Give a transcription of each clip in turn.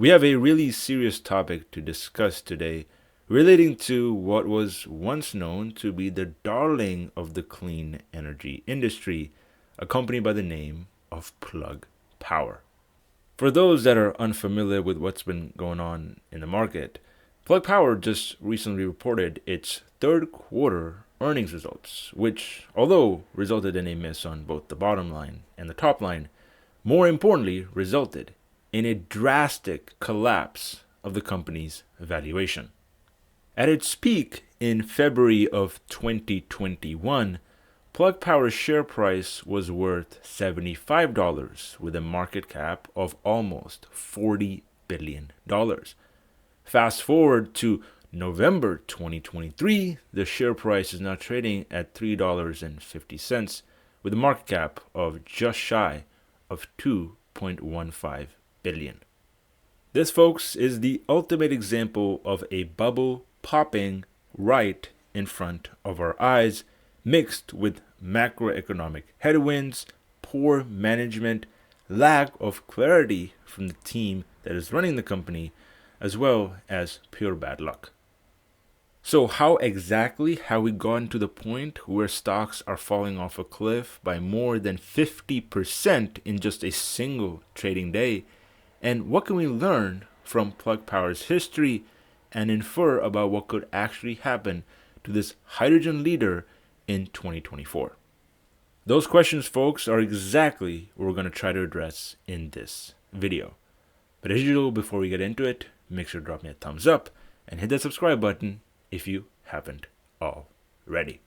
We have a really serious topic to discuss today relating to what was once known to be the darling of the clean energy industry, a company by the name of Plug Power. For those that are unfamiliar with what's been going on in the market, Plug Power just recently reported its third quarter earnings results, which, although resulted in a miss on both the bottom line and the top line, more importantly, resulted in a drastic collapse of the company's valuation. At its peak in February of 2021, Plug Power's share price was worth $75 with a market cap of almost $40 billion. Fast forward to November 2023, the share price is now trading at $3.50 with a market cap of just shy of $2.15 billion. This, folks, is the ultimate example of a bubble popping right in front of our eyes, mixed with macroeconomic headwinds, poor management, lack of clarity from the team that is running the company, as well as pure bad luck. So how exactly have we gotten to the point where stocks are falling off a cliff by more than 50% in just a single trading day? And what can we learn from Plug Power's history and infer about what could actually happen to this hydrogen leader in 2024? Those questions, folks, are exactly what we're going to try to address in this video. But as usual, before we get into it, make sure to drop me a thumbs up and hit that subscribe button if you haven't already.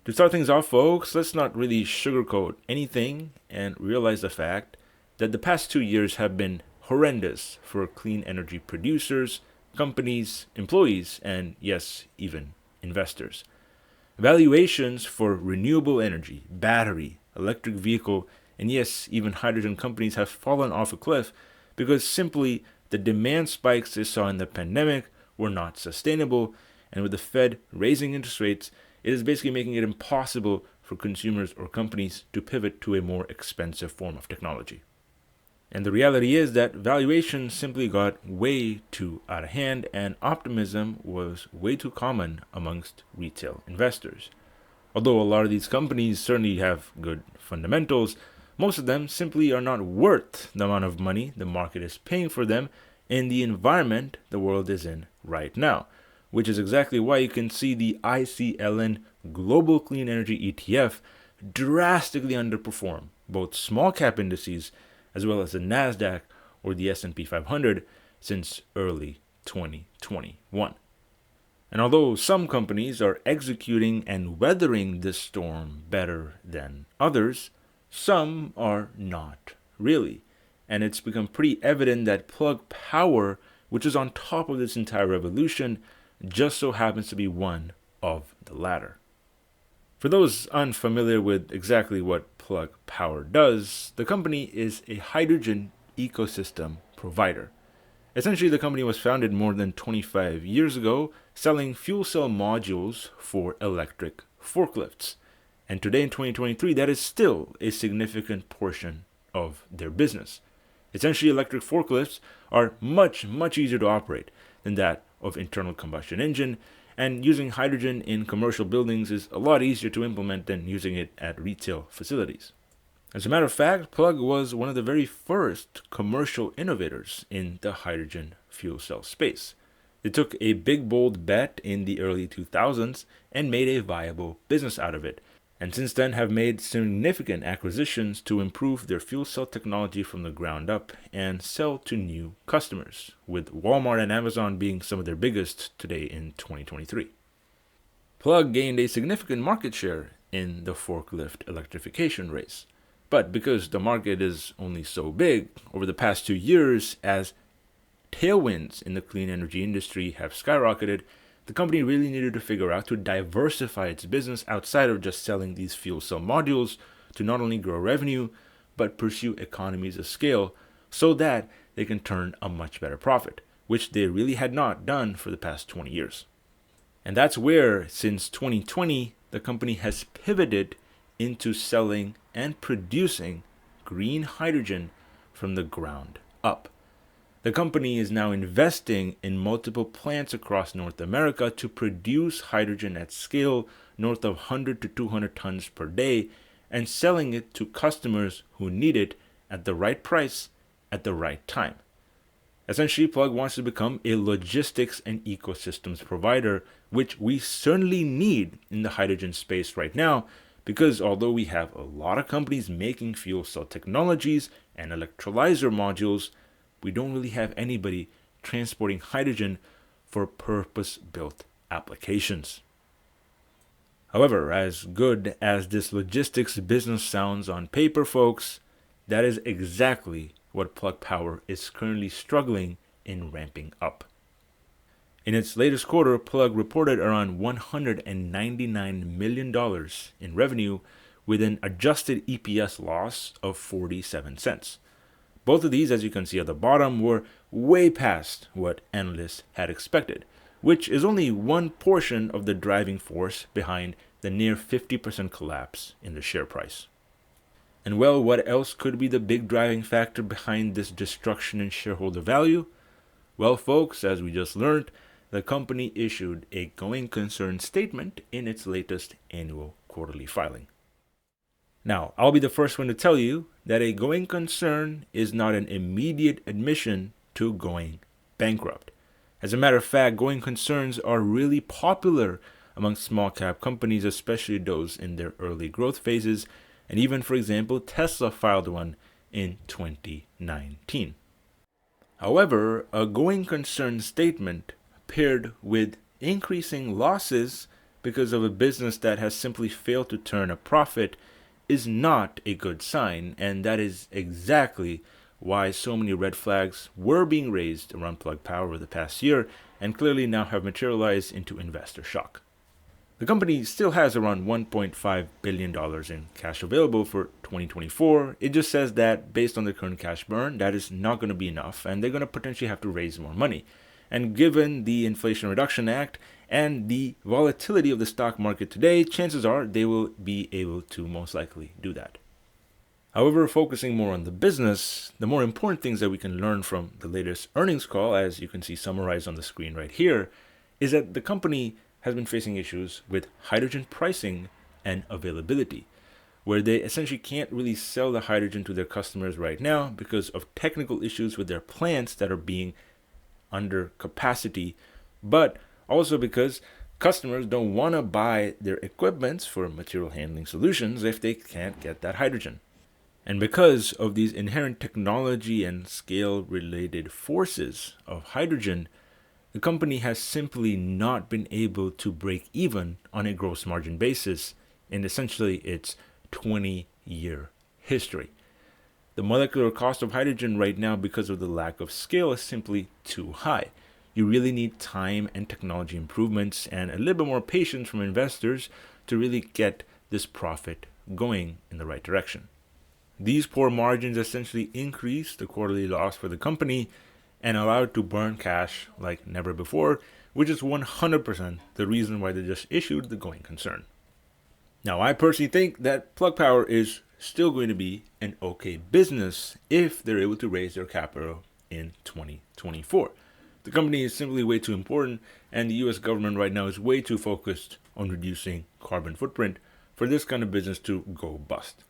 To start things off, folks, let's not really sugarcoat anything and realize the fact that the past 2 years have been horrendous for clean energy producers, companies, employees, and yes, even investors. Valuations for renewable energy, battery, electric vehicle, and yes, even hydrogen companies have fallen off a cliff because simply the demand spikes they saw in the pandemic were not sustainable, and with the Fed raising interest rates, it is basically making it impossible for consumers or companies to pivot to a more expensive form of technology. And the reality is that valuation simply got way too out of hand, and optimism was way too common amongst retail investors. Although a lot of these companies certainly have good fundamentals, most of them simply are not worth the amount of money the market is paying for them in the environment the world is in right now, which is exactly why you can see the ICLN Global Clean Energy ETF drastically underperform both small cap indices as well as the NASDAQ or the S&P 500 since early 2021. And although some companies are executing and weathering this storm better than others, some are not really. And it's become pretty evident that Plug Power, which is on top of this entire revolution, just so happens to be one of the latter. For those unfamiliar with exactly what Plug Power does, the company is a hydrogen ecosystem provider. Essentially, the company was founded more than 25 years ago, selling fuel cell modules for electric forklifts. And today in 2023, that is still a significant portion of their business. Essentially, electric forklifts are much easier to operate than that of internal combustion engine, and using hydrogen in commercial buildings is a lot easier to implement than using it at retail facilities. As a matter of fact, Plug was one of the very first commercial innovators in the hydrogen fuel cell space. They took a big bold bet in the early 2000s and made a viable business out of it, and since then have made significant acquisitions to improve their fuel cell technology from the ground up and sell to new customers, with Walmart and Amazon being some of their biggest today in 2023. Plug gained a significant market share in the forklift electrification race, but because the market is only so big, over the past 2 years, as tailwinds in the clean energy industry have skyrocketed, the company really needed to figure out to diversify its business outside of just selling these fuel cell modules to not only grow revenue, but pursue economies of scale so that they can turn a much better profit, which they really had not done for the past 20 years. And that's where, since 2020, the company has pivoted into selling and producing green hydrogen from the ground up. The company is now investing in multiple plants across North America to produce hydrogen at scale north of 100 to 200 tons per day and selling it to customers who need it at the right price at the right time. Essentially, Plug wants to become a logistics and ecosystems provider, which we certainly need in the hydrogen space right now, because although we have a lot of companies making fuel cell technologies and electrolyzer modules, we don't really have anybody transporting hydrogen for purpose-built applications. However, as good as this logistics business sounds on paper, folks, that is exactly what Plug Power is currently struggling in ramping up. In its latest quarter, Plug reported around $199 million in revenue with an adjusted EPS loss of 47 cents. Both of these, as you can see at the bottom, were way past what analysts had expected, which is only one portion of the driving force behind the near 50% collapse in the share price. And well, what else could be the big driving factor behind this destruction in shareholder value? Well, folks, as we just learned, the company issued a going concern statement in its latest annual quarterly filing. Now, I'll be the first one to tell you that a going concern is not an immediate admission to going bankrupt. As a matter of fact, going concerns are really popular among small cap companies, especially those in their early growth phases. And even, for example, Tesla filed one in 2019. However, a going concern statement paired with increasing losses because of a business that has simply failed to turn a profit is not a good sign, and that is exactly why so many red flags were being raised around Plug Power over the past year and clearly now have materialized into investor shock. The company still has around $1.5 billion in cash available for 2024. It just says that based on the current cash burn, that is not going to be enough, and they're going to potentially have to raise more money. And given the Inflation Reduction Act and the volatility of the stock market today, chances are they will be able to most likely do that. However, focusing more on the business, the more important things that we can learn from the latest earnings call, as you can see summarized on the screen right here, is that the company has been facing issues with hydrogen pricing and availability, where they essentially can't really sell the hydrogen to their customers right now because of technical issues with their plants that are being under capacity, but also because customers don't want to buy their equipment for material handling solutions if they can't get that hydrogen. And because of these inherent technology and scale related forces of hydrogen, the company has simply not been able to break even on a gross margin basis in essentially its 20-year history. The molecular cost of hydrogen right now, because of the lack of scale, is simply too high. You really need time and technology improvements and a little bit more patience from investors to really get this profit going in the right direction. These poor margins essentially increase the quarterly loss for the company and allow it to burn cash like never before, which is 100% the reason why they just issued the going concern. Now, I personally think that Plug Power is still going to be an okay business if they're able to raise their capital in 2024. The company is simply way too important, and the US government right now is way too focused on reducing carbon footprint for this kind of business to go bust.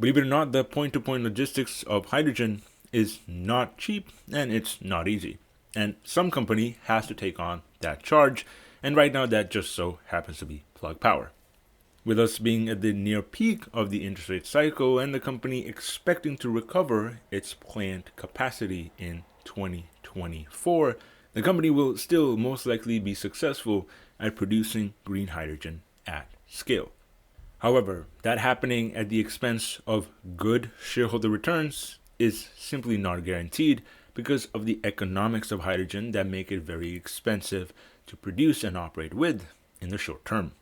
Believe it or not, the point-to-point logistics of hydrogen is not cheap and it's not easy. And some company has to take on that charge, and right now that just so happens to be Plug Power. With us being at the near peak of the interest rate cycle and the company expecting to recover its plant capacity in 2024, the company will still most likely be successful at producing green hydrogen at scale. However, that happening at the expense of good shareholder returns is simply not guaranteed because of the economics of hydrogen that make it very expensive to produce and operate with in the short term.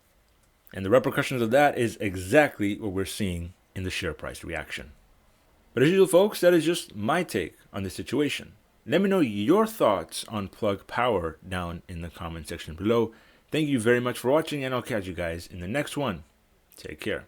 And the repercussions of that is exactly what we're seeing in the share price reaction. But as usual, folks, that is just my take on the situation. Let me know your thoughts on Plug Power down in the comment section below. Thank you very much for watching, and I'll catch you guys in the next one. Take care.